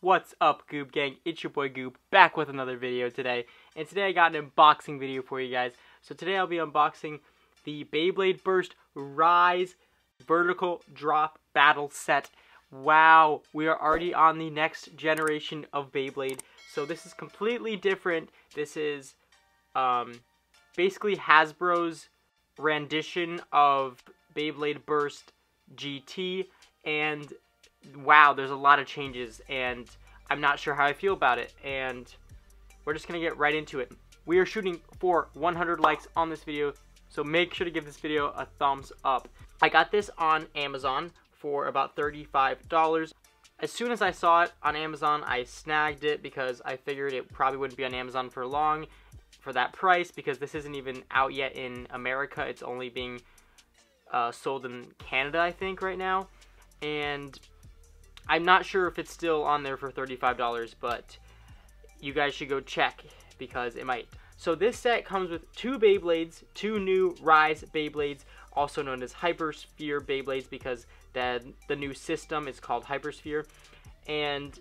What's up, Goob Gang? It's your boy Goob, back with another video today. And today I got an unboxing video for you guys. So today I'll be unboxing the Beyblade Burst Rise Vertical Drop Battle Set. Wow, we are already on the next generation of Beyblade. So this is completely different. This is basically Hasbro's rendition of Beyblade Burst GT, and wow, there's a lot of changes, and I'm not sure how I feel about it, and we're just gonna get right into it. We are shooting for 100 likes on this video, so make sure to give this video a thumbs up. I got this on Amazon for about $35. As soon as I saw it on Amazon, I snagged it because I figured it probably wouldn't be on Amazon for long for that price, because this isn't even out yet in America. It's only being sold in Canada, I think, right now, and I'm not sure if it's still on there for $35, but you guys should go check because it might. So this set comes with two Beyblades, two new Rise Beyblades, also known as Hypersphere Beyblades, because the new system is called Hypersphere. And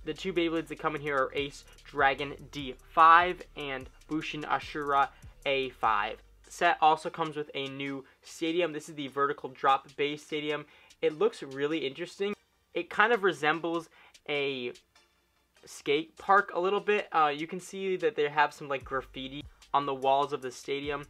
the two Beyblades that come in here are Ace Dragon D5 and Bhushan Ashura A5. Set also comes with a new stadium. This is the vertical drop base stadium. It looks really interesting. It kind of resembles a skate park a little bit. You can see that they have some like graffiti on the walls of the stadium,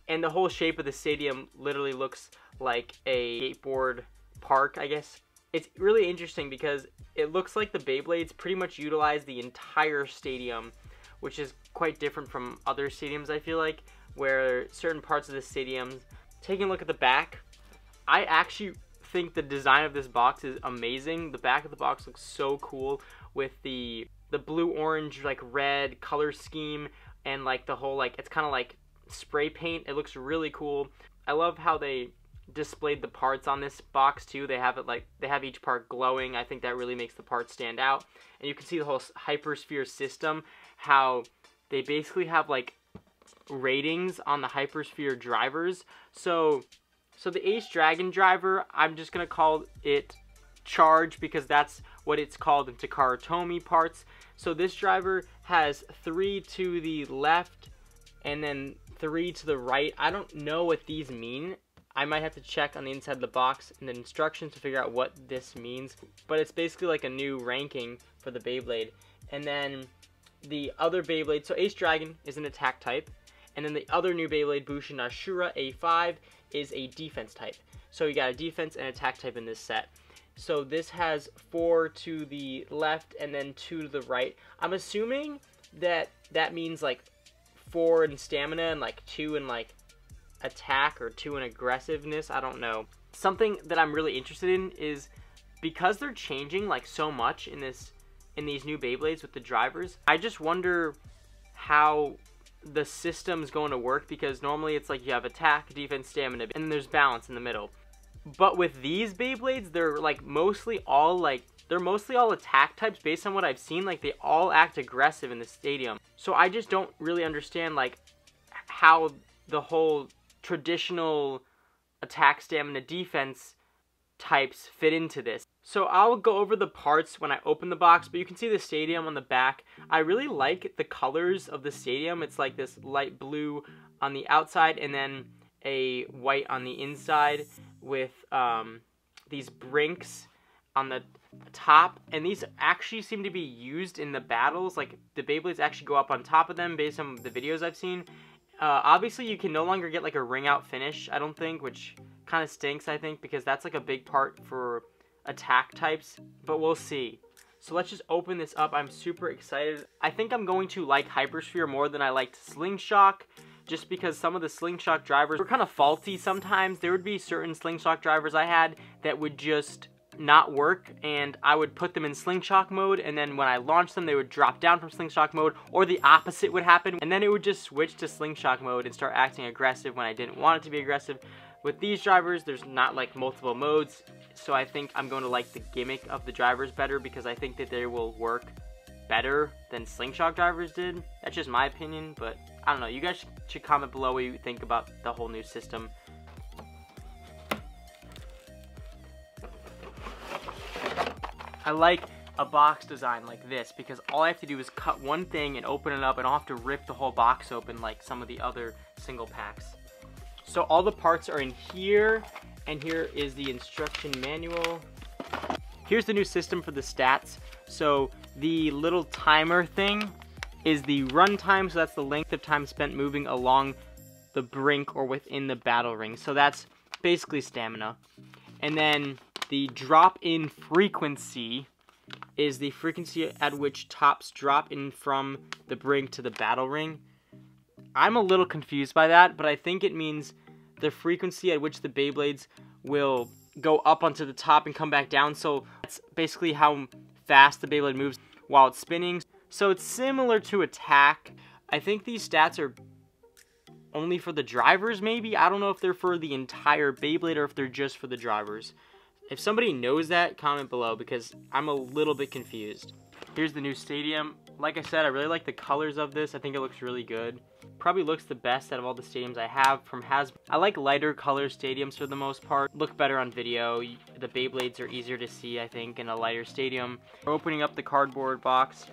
and the whole shape of the stadium literally looks like a skateboard park, I guess. It's really interesting because it looks like the Beyblades pretty much utilize the entire stadium, which is quite different from other stadiums, I feel like, where certain parts of the stadium. Taking a look at the back, I actually think the design of this box is amazing. The back of the box looks so cool with the blue, orange, like red color scheme, and like the whole, like, it's kind of like spray paint. It looks really cool. I love how they displayed the parts on this box too. They have it like, they have each part glowing. I think that really makes the parts stand out. And you can see the whole Hypersphere system, how they basically have like ratings on the Hypersphere drivers. So the Ace Dragon driver, I'm just going to call it Charge because that's what it's called in Takara Tomy parts. So this driver has 3 to the left and then 3 to the right. I don't know what these mean. I might have to check on the inside of the box and the instructions to figure out what this means. But it's basically like a new ranking for the Beyblade. And then the other Beyblade, so Ace Dragon is an attack type. And then the other new Beyblade, Bhushan Ashura A5, is a defense type. So you got a defense and attack type in this set. So this has 4 to the left and then 2 to the right. I'm assuming that that means like 4 in stamina and like 2 in like attack or 2 in aggressiveness. I don't know. Something that I'm really interested in is because they're changing like so much in these new Beyblades with the drivers, I just wonder how the system's going to work, because normally it's like you have attack, defense, stamina, and then there's balance in the middle. But with these Beyblades, they're like mostly all attack types based on what I've seen. Like they all act aggressive in the stadium. So I just don't really understand like how the whole traditional attack, stamina, defense types fit into this. So I'll go over the parts when I open the box, but you can see the stadium on the back. I really like the colors of the stadium. It's like this light blue on the outside and then a white on the inside with these brinks on the top. And these actually seem to be used in the battles. Like the Beyblades actually go up on top of them based on the videos I've seen. Obviously you can no longer get like a ring out finish, I don't think, which kind of stinks, I think, because that's like a big part for attack types, but we'll see. So let's just open this up. I'm super excited. I think I'm going to like Hypersphere more than I liked Slingshot, just because some of the Slingshot drivers were kind of faulty sometimes. There would be certain Slingshot drivers I had that would just not work, and I would put them in Slingshot mode, and then when I launched them they would drop down from Slingshot mode, or the opposite would happen, and then it would just switch to Slingshot mode and start acting aggressive when I didn't want it to be aggressive. With these drivers, there's not like multiple modes, so I think I'm going to like the gimmick of the drivers better, because I think that they will work better than Slingshot drivers did. That's just my opinion, but I don't know. You guys should comment below what you think about the whole new system. I like a box design like this, because all I have to do is cut one thing and open it up. I don't have to rip the whole box open like some of the other single packs. So all the parts are in here, and here is the instruction manual. Here's the new system for the stats. So the little timer thing is the run time, so that's the length of time spent moving along the brink or within the battle ring. So that's basically stamina. And then the drop-in frequency is the frequency at which tops drop in from the brink to the battle ring. I'm a little confused by that, but I think it means the frequency at which the Beyblades will go up onto the top and come back down. So that's basically how fast the Beyblade moves while it's spinning. So it's similar to attack. I think these stats are only for the drivers, maybe? I don't know if they're for the entire Beyblade or if they're just for the drivers. If somebody knows that, comment below, because I'm a little bit confused. Here's the new stadium. Like I said, I really like the colors of this. I think it looks really good. Probably looks the best out of all the stadiums I have from Hasbro. I like lighter color stadiums for the most part. Look better on video. The Beyblades are easier to see, I think, in a lighter stadium. We're opening up the cardboard box.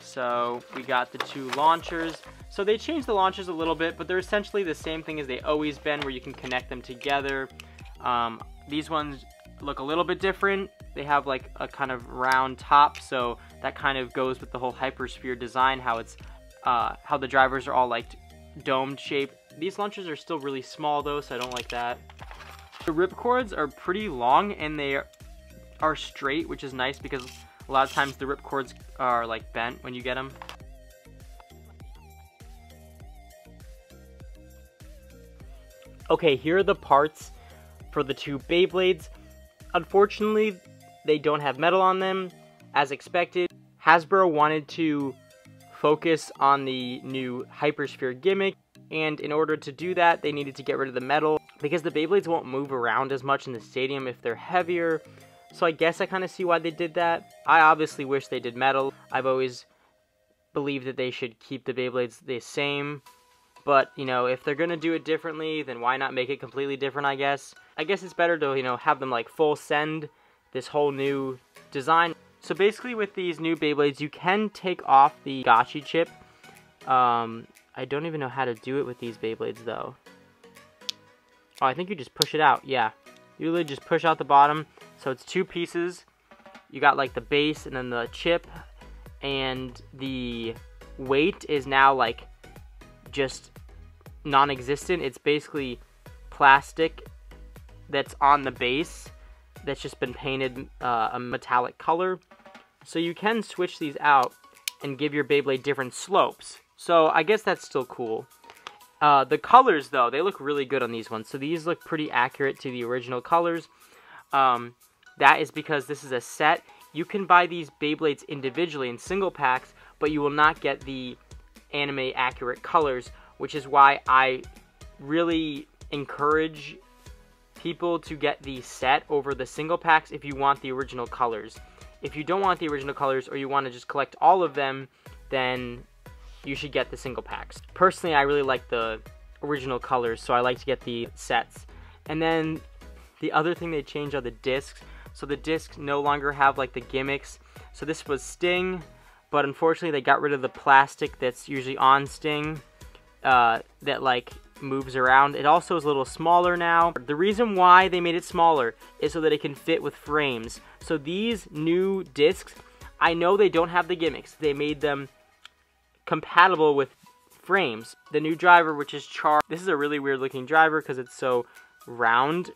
So we got the two launchers. So they changed the launchers a little bit, but they're essentially the same thing as they always been, where you can connect them together. These ones look a little bit different. They have like a kind of round top, so that kind of goes with the whole hypersphere design, how it's how the drivers are all like domed shape. These launchers are still really small though, so I don't like that. The ripcords are pretty long and they are straight, which is nice because a lot of times the ripcords are like bent when you get them. Okay, here are the parts for the two Beyblades. Unfortunately, they don't have metal on them, as expected. Hasbro wanted to focus on the new hypersphere gimmick, and in order to do that, they needed to get rid of the metal, because the Beyblades won't move around as much in the stadium if they're heavier. So I guess I kind of see why they did that. I obviously wish they did metal. I've always believed that they should keep the Beyblades the same. But, you know, if they're going to do it differently, then why not make it completely different, I guess. I guess it's better to, you know, have them, like, full send this whole new design. So basically with these new Beyblades, you can take off the gotchi chip. I don't even know how to do it with these Beyblades, though. Oh, I think you just push it out, yeah. You literally just push out the bottom. So it's two pieces. You got, like, the base and then the chip. And the weight is now, like, just non-existent. It's basically plastic that's on the base that's just been painted a metallic color. So you can switch these out and give your Beyblade different slopes. So I guess that's still cool. The colors, though, they look really good on these ones. So these look pretty accurate to the original colors. That is because this is a set. You can buy these Beyblades individually in single packs, but you will not get the anime accurate colors, which is why I really encourage people to get the set over the single packs if you want the original colors. If you don't want the original colors, or you want to just collect all of them, then you should get the single packs. Personally, I really like the original colors, so I like to get the sets. And then the other thing they changed are the discs. So the discs no longer have like the gimmicks. So this was Sting, but unfortunately they got rid of the plastic that's usually on Sting that like moves around. It also is a little smaller now. The reason why they made it smaller is so that it can fit with frames. So these new discs, I know they don't have the gimmicks. They made them compatible with frames. The new driver, which is Char, this is a really weird looking driver because it's so round.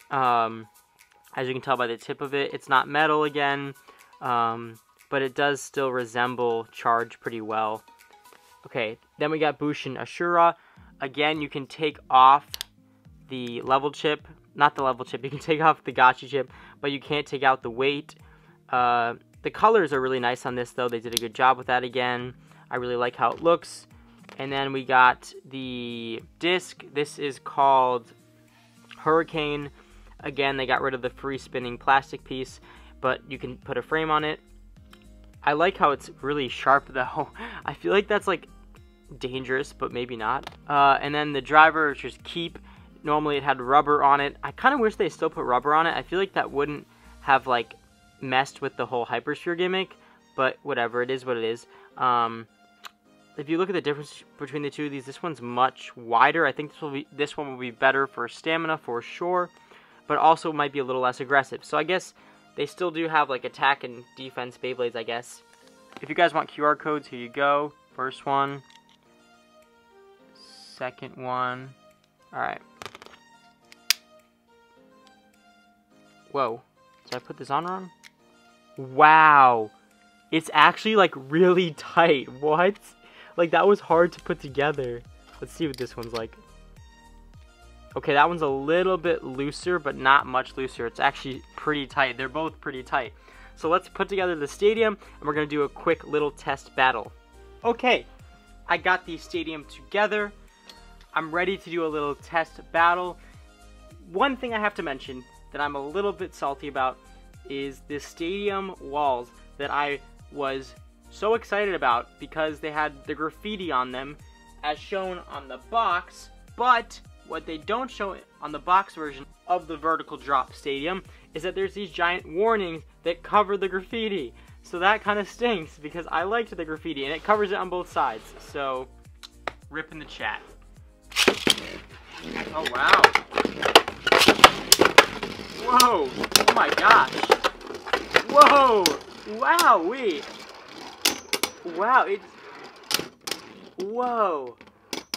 As you can tell by the tip of it, it's not metal again, but it does still resemble Charge pretty well. Okay, then we got Bhushan Ashura. Again, you can take off the level chip, not the level chip, you can take off the gotchi chip, but you can't take out the weight. The colors are really nice on this though, they did a good job with that again. I really like how it looks. And then we got the disc. This is called Hurricane. Again, they got rid of the free spinning plastic piece, but you can put a frame on it. I like how it's really sharp though. I feel like that's like dangerous, but maybe not. And then the driver, which is Keep. Normally it had rubber on it. I kind of wish they still put rubber on it. I feel like that wouldn't have like messed with the whole hypersphere gimmick, but whatever, it is what it is. If you look at the difference between the two of these, this one's much wider. I think this one will be better for stamina for sure, but also might be a little less aggressive. So I guess they still do have like attack and defense Beyblades, I guess. If you guys want QR codes, here you go. First one, second one. All right. Whoa, did I put this on wrong? Wow, it's actually like really tight. What? Like, that was hard to put together. Let's see what this one's like. Okay, that one's a little bit looser, but not much looser. It's actually pretty tight. They're both pretty tight. So let's put together the stadium, and we're going to do a quick little test battle. Okay, I got the stadium together. I'm ready to do a little test battle. One thing I have to mention that I'm a little bit salty about is the stadium walls that I was so excited about because they had the graffiti on them as shown on the box, but what they don't show on the box version of the vertical drop stadium is that there's these giant warnings that cover the graffiti. So that kind of stinks because I liked the graffiti and it covers it on both sides. So, rip in the chat. Oh wow. Whoa, oh my gosh. Whoa, wow, wait. Wow, whoa.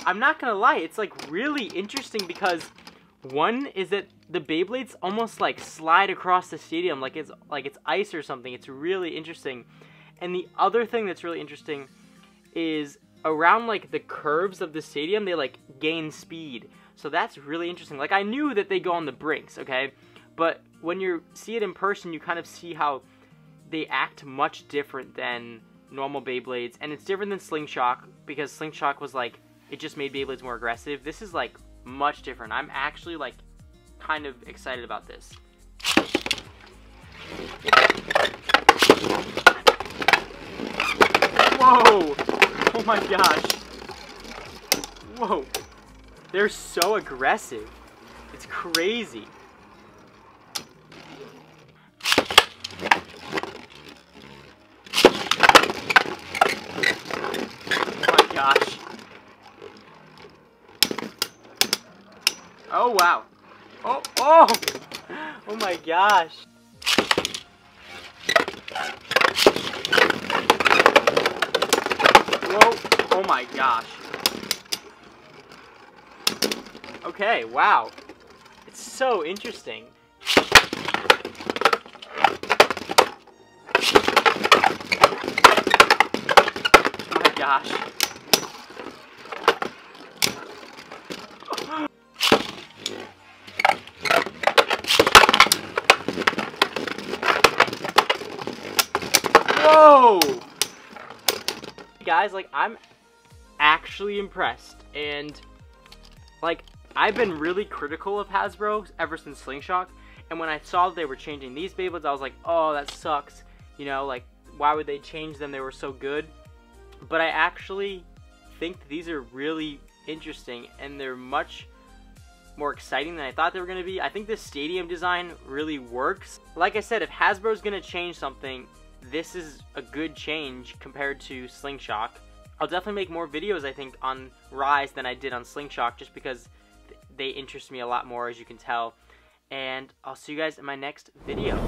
I'm not gonna lie, it's like really interesting because one is that the Beyblades almost like slide across the stadium like it's ice or something. It's really interesting. And the other thing that's really interesting is around like the curves of the stadium, they like gain speed. So that's really interesting. Like, I knew that they go on the brinks, okay? But when you see it in person, you kind of see how they act much different than normal Beyblades, and it's different than Slingshot because Slingshot was like, it just made Beyblades more aggressive. This is like much different. I'm actually like kind of excited about this. Whoa! Oh my gosh. Whoa. They're so aggressive. It's crazy. Gosh. Oh wow. Oh, oh! Oh my gosh. Whoa. Oh my gosh. Okay, wow. It's so interesting. Oh my gosh. Whoa! Guys, like, I'm actually impressed, and like, I've been really critical of Hasbro ever since Slingshot, and when I saw that they were changing these Beyblades, I was like, oh, that sucks, you know, like, why would they change them? They were so good. But I actually think that these are really interesting, and they're much more exciting than I thought they were going to be. I think this stadium design really works. Like I said, if Hasbro's going to change something, this is a good change compared to Slingshot. I'll definitely make more videos, I think, on Rise than I did on Slingshot, just because they interest me a lot more, as you can tell. And I'll see you guys in my next video.